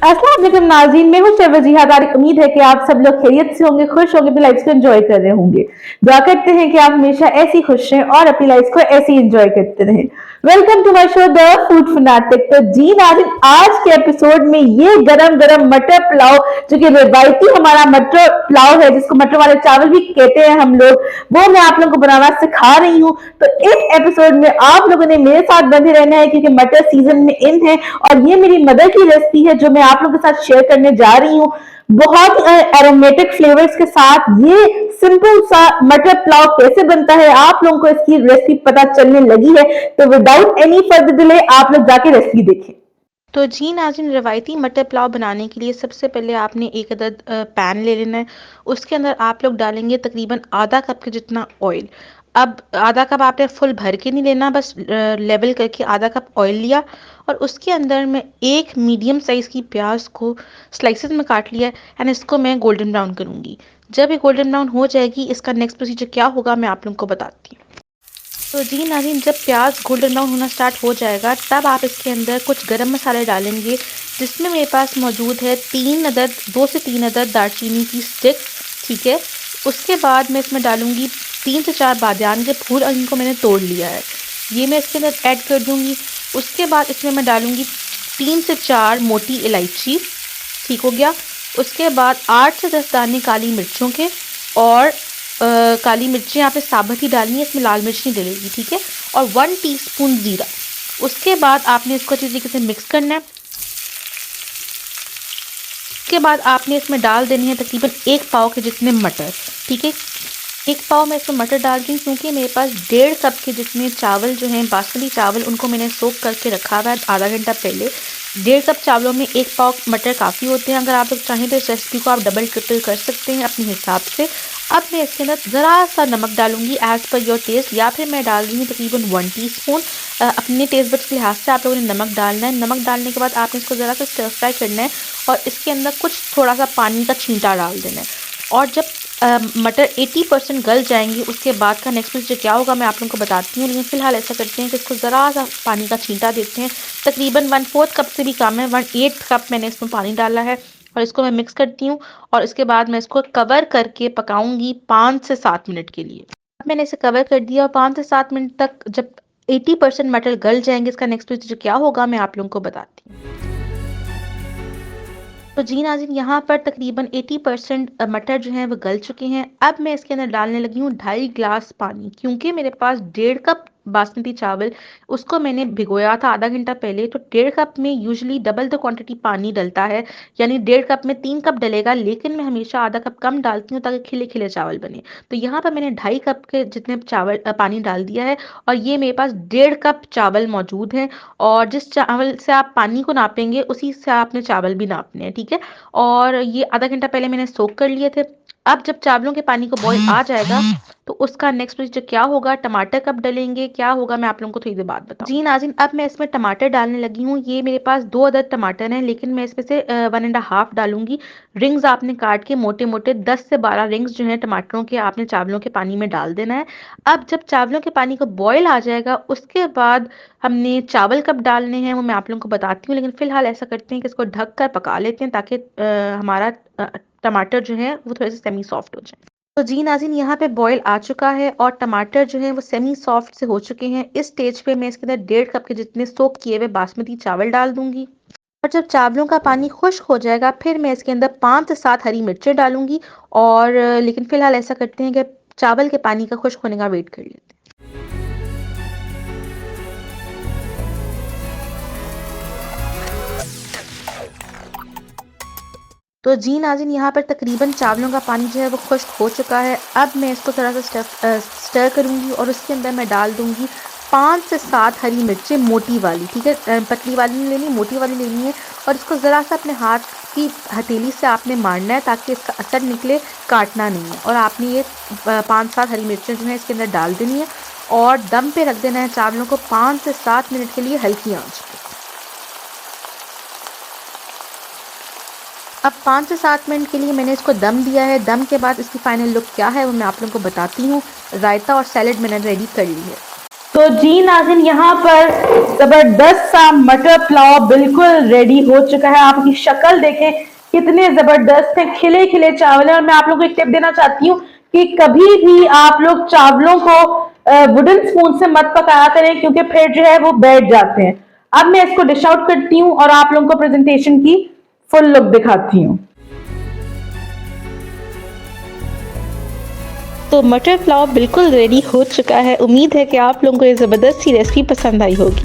अस्सलाम वालेकुम नाज़रीन, मैं हूँ शहबाज तारिक। उम्मीद है कि आप सब लोग खैरियत से होंगे, खुश होंगे, अपनी लाइफ को एंजॉय कर रहे होंगे। दुआ करते हैं कि आप हमेशा ऐसी खुश रहें और अपनी लाइफ को ऐसे ही एंजॉय करते रहें। Welcome to my show the food fanatic. तो जी नाज़रीन, आज के एपिसोड में ये गरम गरम मटर पुलाव, जो कि रिवायती हमारा मटर पुलाव है, जिसको मटर वाले चावल भी कहते हैं हम लोग, वो मैं आप लोगों को बनाना सिखा रही हूँ। तो इस एपिसोड में आप लोगों ने मेरे साथ बंधे रहना है, क्योंकि मटर सीजन में इन है और ये मेरी मदर की रेसिपी है जो मैं आप लोगों के साथ शेयर करने जा रही हूँ। बहुत एरोमेटिक फ्लेवर्स के साथ ये सिंपल सा मटर पुलाव कैसे बनता है, आप लोगों को इसकी रेसिपी पता चलने लगी है। तो विदाउट एनी फर्दर डिले आप लोग जाके रेसिपी देखें। तो जी नाज़रीन, रवायती मटर पुलाव बनाने के लिए सबसे पहले आपने एक अदद पैन ले लेना है। उसके अंदर आप लोग डालेंगे तकरीबन आधा कप के जितना ऑयल। अब आधा कप आपने फुल भर के नहीं लेना, बस लेवल करके आधा कप ऑयल लिया और उसके अंदर मैं एक मीडियम साइज़ की प्याज को स्लाइसेस में काट लिया एंड इसको मैं गोल्डन ब्राउन करूँगी। जब ये गोल्डन ब्राउन हो जाएगी, इसका नेक्स्ट प्रोसीजर क्या होगा मैं आप लोगों को बताती हूँ। तो जी नाज़रीन, जब प्याज गोल्डन ब्राउन होना स्टार्ट हो जाएगा, तब आप इसके अंदर कुछ गरम मसाले डालेंगे, जिसमें मेरे पास मौजूद है 2 से 3 अदद दालचीनी की स्टिक। ठीक है। उसके बाद मैं इसमें डालूंगी 3 से 4 बादियान के फूल और इनको मैंने तोड़ लिया है, ये मैं इसके अंदर ऐड कर दूंगी। उसके बाद इसमें मैं डालूंगी 3 से 4 मोटी इलायची। ठीक हो गया। उसके बाद 8 से 10 दाने काली मिर्चों के, और काली मिर्चें आपने साबुत ही डालनी है, इसमें लाल मिर्च नहीं डलेगी। ठीक है। और 1 टीस्पून जीरा। उसके बाद आपने इसको अच्छी तरीके से मिक्स करना है। उसके बाद आपने इसमें डाल देने हैं तकरीबन 1 पाव के जितने मटर। ठीक है। 1 पाव मैं इसमें मटर डाल रही हूँ, क्योंकि मेरे पास 1.5 कप के जितने चावल जो हैं बासमती चावल, उनको मैंने सोक करके रखा हुआ है आधा घंटा पहले। 1.5 कप चावलों में 1 पाव मटर काफ़ी होते हैं। अगर आप लोग चाहें तो इस रेसिपी को आप डबल ट्रिपल कर सकते हैं अपने हिसाब से। अब मैं इसके अंदर ज़रा सा नमक डालूंगी एज़ पर योर टेस्ट, या फिर मैं डाल रही हूँ तकरीबन 1 टीस्पून। अपने टेस्ट बड्स के लिहाज से आप लोगों ने नमक डालना है। नमक डालने के बाद आपने इसको ज़रा सा स्टर फ्राई करना है और इसके अंदर कुछ थोड़ा सा पानी का छींटा डाल देना है। और जब मटर 80% गल जाएंगे, उसके बाद का नेक्स्ट प्रोसीजर क्या होगा मैं आप लोगों को बताती हूँ। लेकिन फिलहाल ऐसा करते हैं कि इसको ज़रा सा पानी का छींटा देते हैं। तकरीबन 1/4 कप से भी कम है, 1/8 कप मैंने इसमें पानी डाला है और इसको मैं मिक्स करती हूँ। और इसके बाद मैं इसको कवर करके पकाऊंगी 5 से 7 मिनट के लिए। अब मैंने इसे कवर कर दिया और 5 से 7 मिनट तक जब 80% मटर गल जाएंगे, इसका नेक्स्ट प्रोसीजर क्या होगा मैं आप लोगों को बताती हूँ। तो जी नाज़रीन, यहाँ पर तकरीबन 80% मटर जो हैं वो गल चुके हैं। अब मैं इसके अंदर डालने लगी हूँ 2.5 ग्लास पानी, क्योंकि मेरे पास 1.5 कप बासमती चावल, उसको मैंने भिगोया था आधा घंटा पहले। तो 1.5 कप में यूजुअली डबल द क्वांटिटी पानी डलता है, यानी 1.5 कप में 3 कप डलेगा, लेकिन मैं हमेशा आधा कप कम डालती हूँ ताकि खिले खिले चावल बने। तो यहाँ पर मैंने 2.5 कप के जितने चावल पानी डाल दिया है और ये मेरे पास 1.5 कप चावल मौजूद हैं। और जिस चावल से आप पानी को नापेंगे, उसी से आपने चावल भी नापने हैं। ठीक है। और ये आधा घंटा पहले मैंने सोक कर लिए थे। अब जब चावलों के पानी को बॉईल आ जाएगा, तो उसका नेक्स्ट प्रोसीजर क्या होगा, टमाटर कब डलेंगे, क्या होगा मैं आप लोगों को थोड़ी देर बाद बताऊँ। जी नाज़रीन, अब मैं इसमें टमाटर डालने लगी हूँ। ये मेरे पास 2 अदद टमाटर हैं, लेकिन मैं इसमें से 1.5 डालूंगी। रिंग्स आपने काट के मोटे मोटे 10 से 12 रिंग्स जो हैं टमाटरों के, आपने चावलों के पानी में डाल देना है। अब जब चावलों के पानी को बॉयल आ जाएगा, उसके बाद हमने चावल कब डालने हैं वो मैं आप लोगों को बताती हूँ। लेकिन फिलहाल ऐसा करते हैं कि इसको ढक कर पका लेते हैं, ताकि हमारा टमाटर जो है वो थोड़े से सेमी सॉफ्ट हो जाए। तो जी नाज़रीन, यहाँ पे बॉयल आ चुका है और टमाटर जो है वो सेमी सॉफ्ट से हो चुके हैं। इस स्टेज पे मैं इसके अंदर 1.5 कप के जितने सोक किए हुए बासमती चावल डाल दूंगी। और जब चावलों का पानी खुश्क हो जाएगा, फिर मैं इसके अंदर 5 से 7 हरी मिर्चें डालूंगी। और लेकिन फिलहाल ऐसा करते हैं कि चावल के पानी का खुश्क होने का वेट कर लेते हैं। तो जी नाज़रीन, यहाँ पर तकरीबन चावलों का पानी जो है वो खुश्क हो चुका है। अब मैं इसको थोड़ा सा स्टर करूँगी और उसके अंदर मैं डाल दूँगी 5 से 7 हरी मिर्चें मोटी वाली। ठीक है। पतली वाली नहीं लेनी, मोटी वाली लेनी है। और इसको ज़रा सा अपने हाथ की हथेली से आपने मारना है, ताकि इसका असर निकले, काटना नहीं है। और आपने ये 5-7 हरी मिर्चें जो हैं इसके अंदर डाल देनी है और दम पे रख देना है चावलों को 5 से 7 मिनट के लिए हल्की आंच पे। अब 5 से 7 मिनट के लिए मैंने इसको दम दिया है। दम के बाद इसकी फाइनल लुक क्या है वो मैं आप लोगों को बताती हूँ। रायता और सैलेड मैंने रेडी कर ली है। तो जी नाज़रीन, यहाँ पर जबरदस्त सा मटर पुलाव बिल्कुल रेडी हो चुका है। आप इसकी शक्ल देखें कितने जबरदस्त है, खिले खिले चावल है। और मैं आप लोगों को एक टिप देना चाहती हूँ कि कभी भी आप लोग चावलों को वुडन स्पून से मत पकाया करें, क्योंकि फिर जो है वो बैठ जाते हैं। अब मैं इसको डिश आउट करती हूँ और आप लोगों को प्रेजेंटेशन की फुल लुक दिखाती हूँ। तो मटर पुलाव बिल्कुल रेडी हो चुका है। उम्मीद है कि आप लोगों को ये ज़बरदस्त सी रेसिपी पसंद आई होगी।